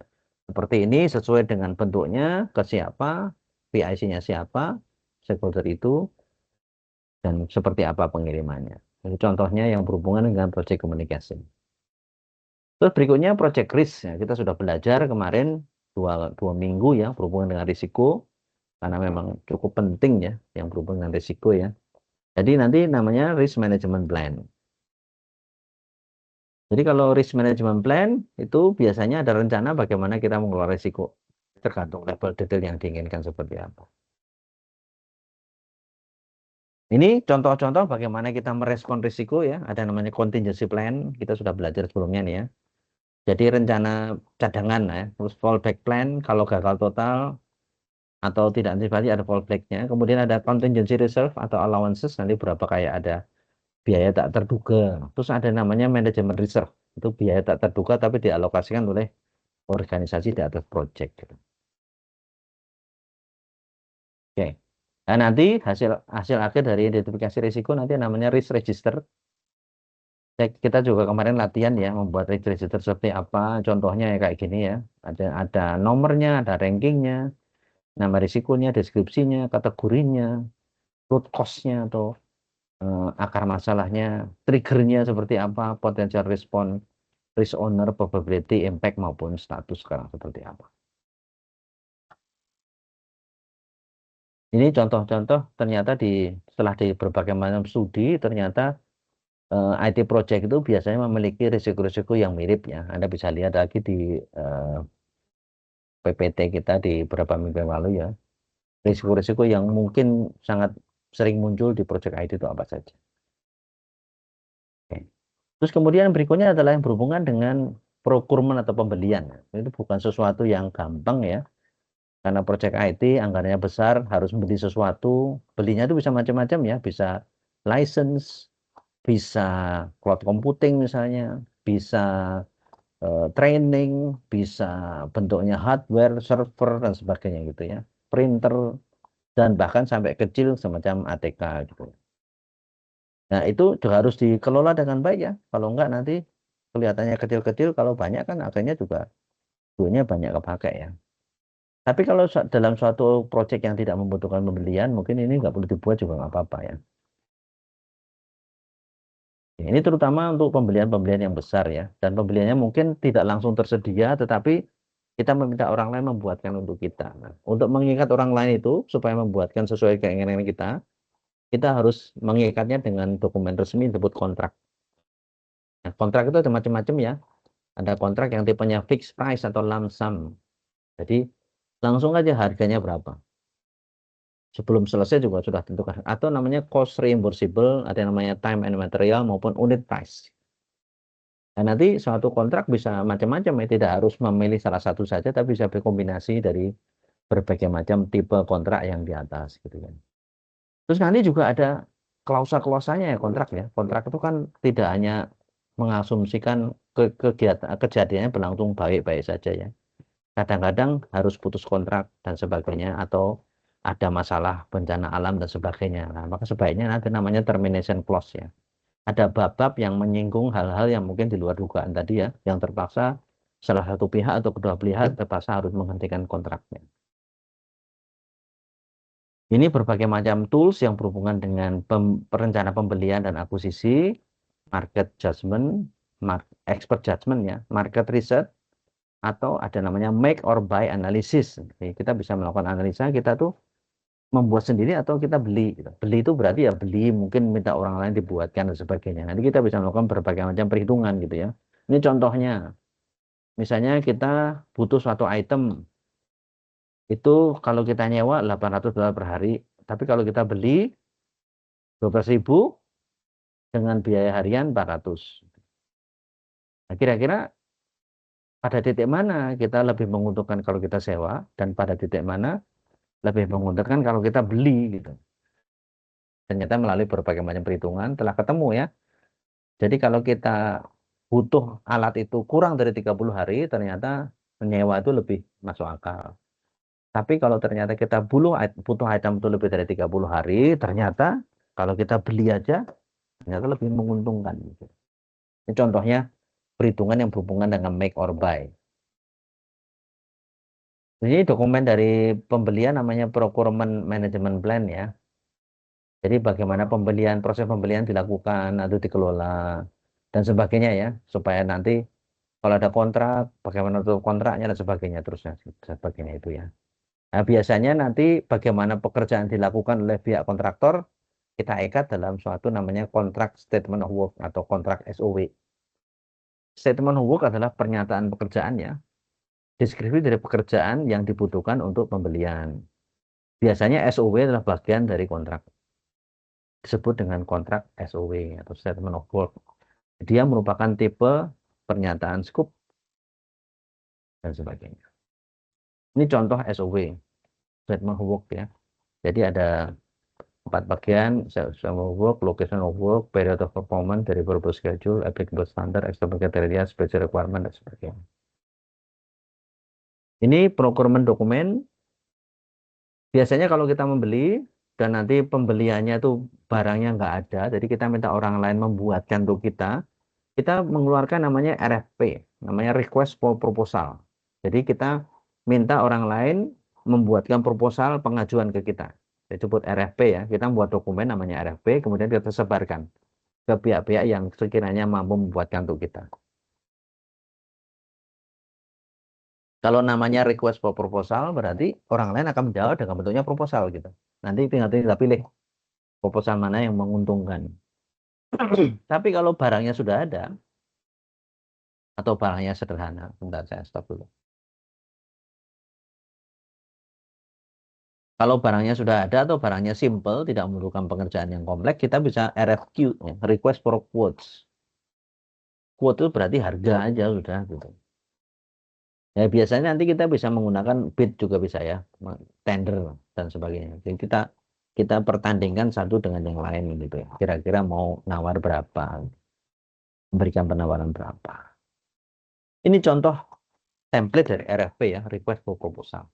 seperti ini sesuai dengan bentuknya, ke siapa, PIC-nya siapa, stakeholder itu, dan seperti apa pengirimannya. Jadi contohnya yang berhubungan dengan project communication. Terus berikutnya project risk. Ya, kita sudah belajar kemarin dua minggu ya berhubungan dengan risiko karena memang cukup penting ya yang berhubungan dengan risiko ya. Jadi nanti namanya risk management plan. Jadi kalau risk management plan itu biasanya ada rencana bagaimana kita mengelola risiko tergantung level detail yang diinginkan seperti apa. Ini contoh-contoh bagaimana kita merespon risiko ya. Ada namanya contingency plan. Kita sudah belajar sebelumnya nih ya. Jadi rencana cadangan ya. Terus fallback plan kalau gagal total atau tidak antisipasi ada fallback-nya. Kemudian ada contingency reserve atau allowances. Nanti berapa kayak ada biaya tak terduga. Terus ada namanya manajemen reserve. Itu biaya tak terduga tapi dialokasikan oleh organisasi di atas project. Gitu. Oke. Nah, nanti hasil hasil akhir dari identifikasi risiko nanti namanya risk register. Kita juga kemarin latihan ya membuat risk register seperti apa. Contohnya ya kayak gini ya. Ada nomornya, ada rankingnya, nama risikonya, deskripsinya, kategorinya, root cause-nya atau akar masalahnya, triggernya seperti apa, potential response, risk owner, probability, impact maupun status sekarang seperti apa. Ini contoh-contoh ternyata setelah di berbagai macam studi ternyata IT project itu biasanya memiliki risiko-risiko yang mirip ya. Anda bisa lihat lagi di PPT kita di beberapa minggu yang lalu ya. Risiko-risiko yang mungkin sangat sering muncul di project IT itu apa saja. Oke. Terus kemudian berikutnya adalah yang berhubungan dengan procurement atau pembelian. Itu bukan sesuatu yang gampang ya. Karena project IT anggarannya besar, harus membeli sesuatu. Belinya itu bisa macam-macam ya. Bisa license, bisa cloud computing misalnya, bisa training, bisa bentuknya hardware, server, dan sebagainya gitu ya. Printer, dan bahkan sampai kecil semacam ATK gitu. Nah, itu juga harus dikelola dengan baik ya. Kalau enggak nanti kelihatannya kecil-kecil, kalau banyak kan akhirnya juga duitnya banyak kepakai ya. Tapi kalau dalam suatu proyek yang tidak membutuhkan pembelian, mungkin ini nggak perlu dibuat juga nggak apa-apa ya. Ya, ini terutama untuk pembelian-pembelian yang besar ya. Dan pembeliannya mungkin tidak langsung tersedia, tetapi kita meminta orang lain membuatkan untuk kita. Nah, untuk mengikat orang lain itu supaya membuatkan sesuai keinginan kita harus mengikatnya dengan dokumen resmi disebut kontrak. Nah, kontrak itu ada macam-macam ya. Ada kontrak yang tipenya fixed price atau lump sum. Jadi langsung aja harganya berapa. Sebelum selesai juga sudah tentukan. Atau namanya cost reimbursable, ada yang namanya time and material maupun unit price. Dan nanti suatu kontrak bisa macam-macam ya, tidak harus memilih salah satu saja, tapi bisa berkombinasi dari berbagai macam tipe kontrak yang di atas gitu kan. Terus nanti juga ada klausa-klausanya ya kontrak ya. Kontrak itu kan tidak hanya mengasumsikan kegiatan kejadiannya berlangsung baik-baik saja ya. Kadang-kadang harus putus kontrak dan sebagainya atau ada masalah bencana alam dan sebagainya. Nah, maka sebaiknya nanti namanya termination clause ya. Ada bab-bab yang menyinggung hal-hal yang mungkin di luar dugaan tadi ya, yang terpaksa salah satu pihak atau kedua pihak terpaksa harus menghentikan kontraknya. Ini berbagai macam tools yang berhubungan dengan perencana pembelian dan akuisisi, market judgment, expert judgment ya, market research, atau ada namanya make or buy analysis. Jadi kita bisa melakukan analisa, kita tuh membuat sendiri atau kita beli. Gitu. Beli itu berarti ya beli, mungkin minta orang lain dibuatkan dan sebagainya. Nanti kita bisa melakukan berbagai macam perhitungan gitu ya. Ini contohnya, misalnya kita butuh suatu item, itu kalau kita nyewa $800 per hari, tapi kalau kita beli 12.000 dengan biaya harian 400. Nah, kira-kira pada titik mana kita lebih menguntungkan kalau kita sewa dan pada titik mana lebih menguntungkan kalau kita beli gitu. Ternyata melalui berbagai macam perhitungan telah ketemu ya. Jadi kalau kita butuh alat itu kurang dari 30 hari, ternyata menyewa itu lebih masuk akal. Tapi kalau ternyata kita butuh item itu lebih dari 30 hari, ternyata kalau kita beli aja, ternyata lebih menguntungkan. Gitu. Ini contohnya perhitungan yang berhubungan dengan make or buy. Ini dokumen dari pembelian namanya procurement management plan ya. Jadi bagaimana proses pembelian dilakukan atau dikelola dan sebagainya ya, supaya nanti Kalau ada kontrak, bagaimana tutup kontraknya dan sebagainya terusnya sebagainya itu ya. Nah, biasanya nanti bagaimana pekerjaan dilakukan oleh pihak kontraktor kita ikat dalam suatu namanya kontrak statement of work atau kontrak SOW. Statement of work adalah pernyataan pekerjaan ya, deskripsi dari pekerjaan yang dibutuhkan untuk pembelian. Biasanya SOW adalah bagian dari kontrak, disebut dengan kontrak SOW atau statement of work. Dia merupakan tipe pernyataan scope dan sebagainya. Ini contoh SOW, statement of work ya. Jadi ada 4 bagian: statement of work, location of work, period of performance, deliverable schedule, applicable standard, external criteria, special requirement, dan sebagainya. Ini procurement dokumen. Biasanya kalau kita membeli dan nanti pembeliannya itu barangnya nggak ada, jadi kita minta orang lain membuatkan untuk kita mengeluarkan namanya RFP, namanya request for proposal. Jadi kita minta orang lain membuatkan proposal pengajuan ke kita. Disebut RFP ya, kita membuat dokumen namanya RFP, kemudian kita sebarkan ke pihak-pihak yang sekiranya mampu membuatkan untuk kita. Kalau namanya request for proposal, berarti orang lain akan menjawab dengan bentuknya proposal gitu. Nanti tinggal kita pilih proposal mana yang menguntungkan. Tapi kalau barangnya sudah ada, atau barangnya sederhana, bentar saya stop dulu. Kalau barangnya sudah ada atau barangnya simple, tidak memerlukan pengerjaan yang kompleks, kita bisa RFQ, ya, request for quotes. Quote itu berarti harga aja sudah gitu. Ya biasanya nanti kita bisa menggunakan bid juga bisa ya, tender dan sebagainya. Jadi kita pertandingkan satu dengan yang lain gitu ya. Kira-kira mau nawar berapa, memberikan penawaran berapa. Ini contoh template dari RFP ya, request for proposal.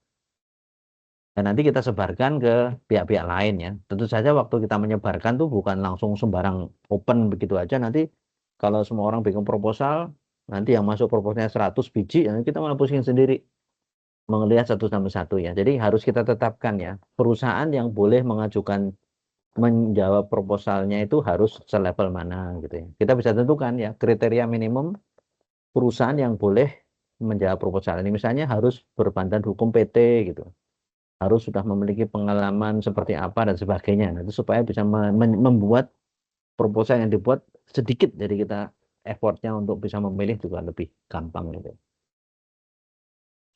Dan nanti kita sebarkan ke pihak-pihak lain ya. Tentu saja waktu kita menyebarkan tuh bukan langsung sembarang open begitu aja. Nanti kalau semua orang bikin proposal, nanti yang masuk proposalnya 100 biji, nanti kita malah pusing sendiri melihat satu sampai satu ya. Jadi harus kita tetapkan ya, perusahaan yang boleh mengajukan menjawab proposalnya itu harus selevel mana gitu ya. Kita bisa tentukan ya kriteria minimum perusahaan yang boleh menjawab proposal ini. Misalnya harus berbadan hukum PT gitu, harus sudah memiliki pengalaman seperti apa dan sebagainya. Nah, itu supaya bisa membuat proposal yang dibuat sedikit, jadi kita effortnya untuk bisa memilih juga lebih gampang gitu.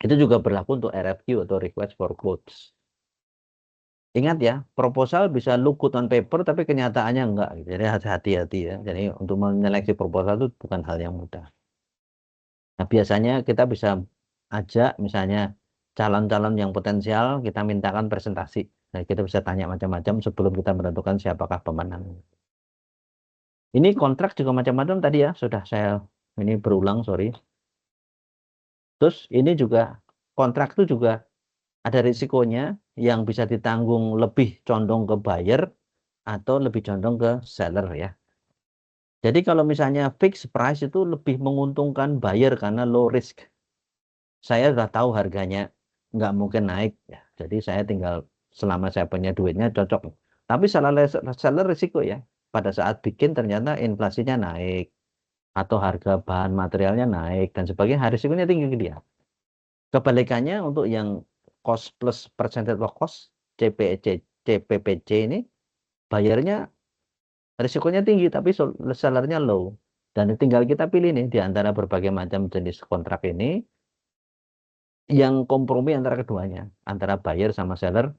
Itu juga berlaku untuk RFQ atau request for quotes. Ingat ya, proposal bisa look good on paper tapi kenyataannya enggak gitu. Jadi hati-hati ya. Jadi untuk menyeleksi proposal itu bukan hal yang mudah. Nah, biasanya kita bisa ajak misalnya calon-calon yang potensial, kita mintakan presentasi. Nah, kita bisa tanya macam-macam sebelum kita menentukan siapakah pemenang. Ini kontrak juga macam-macam tadi ya, sudah saya ini berulang, sorry. Terus ini juga kontrak itu juga ada risikonya yang bisa ditanggung lebih condong ke buyer atau lebih condong ke seller ya. Jadi kalau misalnya fixed price itu lebih menguntungkan buyer karena low risk. Saya sudah tahu harganya nggak mungkin naik ya. Jadi saya tinggal selama saya punya duitnya cocok. Tapi seller risiko ya. Pada saat bikin ternyata inflasinya naik atau harga bahan materialnya naik dan sebagainya, risikonya tinggi ke dia. Kebalikannya untuk yang cost plus percentage of cost CPC, CPPC ini bayarnya risikonya tinggi tapi sellernya low. Dan tinggal kita pilih nih di antara berbagai macam jenis kontrak ini yang kompromi antara keduanya, antara buyer sama seller,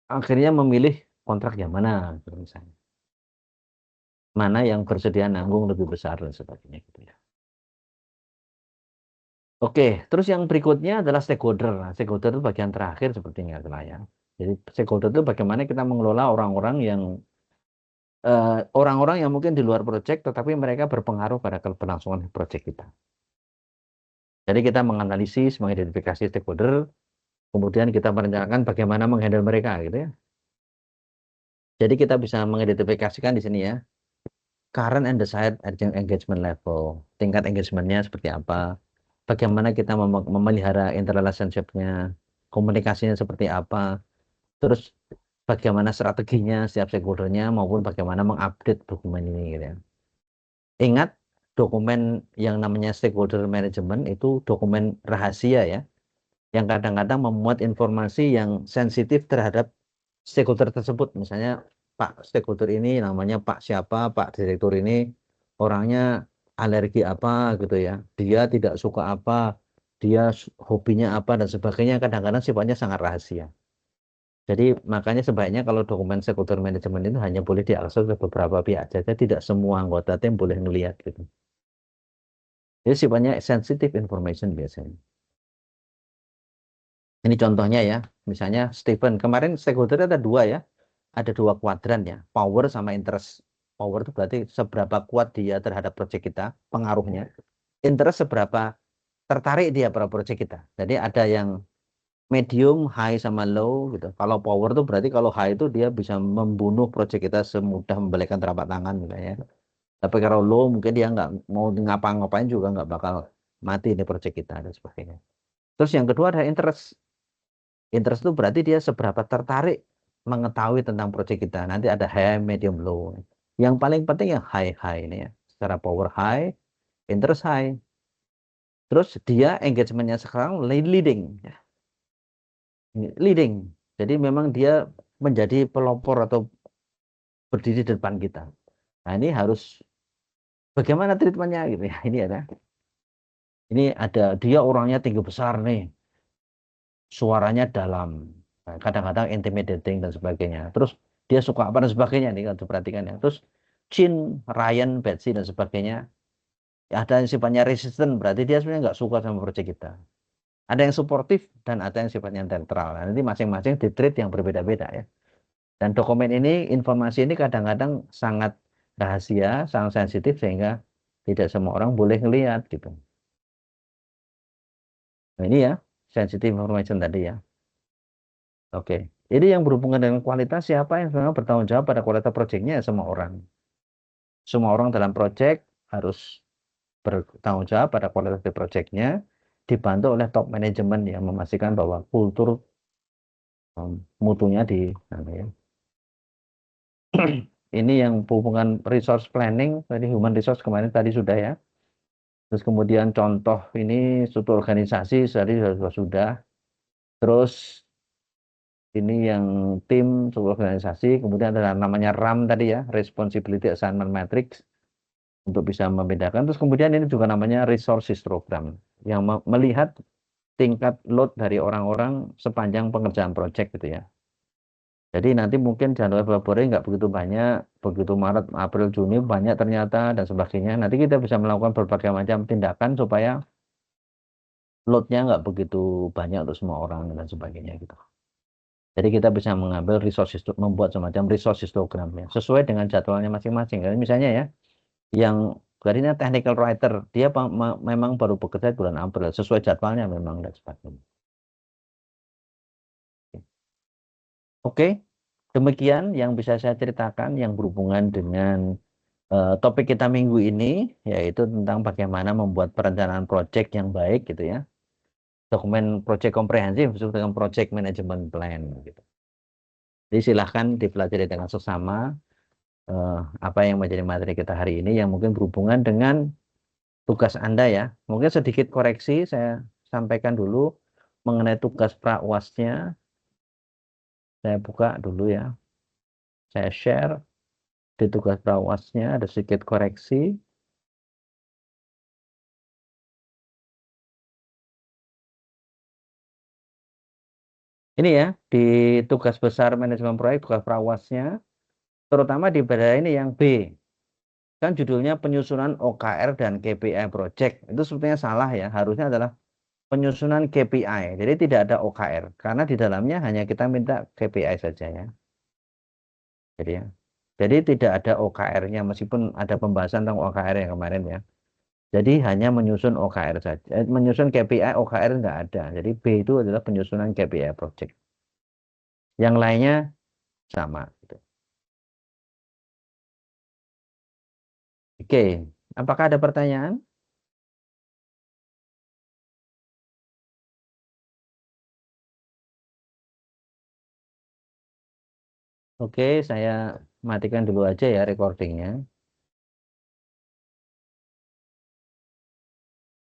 akhirnya memilih kontrak yang mana gitu misalnya. Mana yang bersedia nanggung lebih besar dan sebagainya gitu ya. Oke, terus yang berikutnya adalah stakeholder. Nah, stakeholder itu bagian terakhir sepertinya adalah ya. Jadi stakeholder itu bagaimana kita mengelola orang-orang yang mungkin di luar proyek tetapi mereka berpengaruh pada keberlangsungan proyek kita. Jadi kita menganalisis, mengidentifikasi stakeholder, kemudian kita merencanakan bagaimana menghandle mereka gitu ya. Jadi kita bisa mengidentifikasikan di sini ya, current and desired engagement level, tingkat engagementnya seperti apa, bagaimana kita memelihara interrelationship-nya, komunikasinya seperti apa, terus bagaimana strateginya setiap stakeholder-nya maupun bagaimana mengupdate dokumen ini gitu ya. Ingat, dokumen yang namanya stakeholder management itu dokumen rahasia ya, yang kadang-kadang memuat informasi yang sensitif terhadap stakeholder tersebut. Misalnya Pak stakeholder ini namanya Pak siapa, Pak direktur ini orangnya alergi apa gitu ya, dia tidak suka apa, dia hobinya apa dan sebagainya. Kadang-kadang sifatnya sangat rahasia. Jadi makanya sebaiknya kalau dokumen stakeholder management itu hanya boleh diakses oleh beberapa pihak saja, tidak semua anggota tim boleh melihat gitu. Jadi sifatnya sensitive information biasanya. Ini contohnya ya, misalnya Stephen, kemarin stakeholder ada dua ya, ada dua kuadran ya, power sama interest. Power itu berarti seberapa kuat dia terhadap proyek kita, pengaruhnya. Interest seberapa tertarik dia pada proyek kita. Jadi ada yang medium, high sama low gitu. Kalau power itu berarti kalau high itu dia bisa membunuh proyek kita semudah membalikan telapak tangan misalnya. Tapi kalau low mungkin dia nggak mau ngapa-ngapain juga nggak bakal mati ini proyek kita dan sebagainya. Terus yang kedua ada interest. Interest itu berarti dia seberapa tertarik mengetahui tentang proyek kita. Nanti ada high, medium, low. Yang paling penting yang high ini ya. Secara power high, interest high. Terus dia engagementnya sekarang leading, ya. Leading. Jadi memang dia menjadi pelopor atau berdiri di depan kita. Nah ini harus bagaimana treatmentnya gitu ya. Ini ada dia orangnya tinggi besar nih, suaranya dalam, kadang-kadang intimidating dan sebagainya. Terus dia suka apa dan sebagainya nih kalau diperhatikan ya. Terus Chin, Ryan, Betsy dan sebagainya. Ada yang sifatnya resisten, berarti dia sebenarnya nggak suka sama proyek kita. Ada yang suportif dan ada yang sifatnya netral. Nah, nanti masing-masing di treat yang berbeda-beda ya. Dan dokumen ini, informasi ini kadang-kadang sangat rahasia, sangat sensitif sehingga tidak semua orang boleh ngelihat gitu. Nah, ini ya, sensitive information tadi ya. Oke. Jadi yang berhubungan dengan kualitas siapa yang sebenarnya bertanggung jawab pada kualitas proyeknya ya semua orang. Semua orang dalam proyek harus bertanggung jawab pada kualitas di proyeknya, dibantu oleh top manajemen yang memastikan bahwa kultur mutunya di nah, ya. Ini yang hubungan resource planning, tadi human resource kemarin tadi sudah ya. Terus kemudian contoh ini struktur organisasi tadi sudah. Terus ini yang tim struktur organisasi, kemudian ada namanya RAM tadi ya, Responsibility Assignment Matrix untuk bisa membedakan. Terus kemudian ini juga namanya resource histogram yang melihat tingkat load dari orang-orang sepanjang pengerjaan proyek gitu ya. Jadi nanti mungkin Januari Februari nggak begitu banyak, begitu Maret, April, Juni banyak ternyata dan sebagainya. Nanti kita bisa melakukan berbagai macam tindakan supaya loadnya nggak begitu banyak untuk semua orang dan sebagainya gitu. Jadi kita bisa mengambil resource membuat semacam resource histogram ya, sesuai dengan jadwalnya masing-masing. Jadi misalnya ya, yang tadinya technical writer dia memang baru bekerja bulan April sesuai jadwalnya memang dan sebagainya. Oke, demikian yang bisa saya ceritakan yang berhubungan dengan topik kita minggu ini, yaitu tentang bagaimana membuat perencanaan proyek yang baik gitu ya. Dokumen proyek komprehensif disebut dengan project management plan gitu. Jadi silahkan dipelajari dengan seksama eh, apa yang menjadi materi kita hari ini yang mungkin berhubungan dengan tugas Anda ya. Mungkin sedikit koreksi saya sampaikan dulu mengenai tugas prakwasnya. Saya buka dulu ya. Saya share di tugas prawasnya ada sedikit koreksi. Ini ya, di tugas besar manajemen proyek, tugas prawasnya, terutama di pada ini yang B. Kan judulnya penyusunan OKR dan KPI project. Itu sebetulnya salah ya, harusnya adalah penyusunan KPI. Jadi tidak ada OKR, karena di dalamnya hanya kita minta KPI saja ya. Jadi ya. Jadi tidak ada OKR-nya, meskipun ada pembahasan tentang OKR yang kemarin ya. Jadi hanya menyusun OKR saja. Menyusun KPI, OKR nggak ada. Jadi B itu adalah penyusunan KPI project. Yang lainnya sama gitu. Oke, apakah ada pertanyaan? Oke, saya matikan dulu aja ya recordingnya.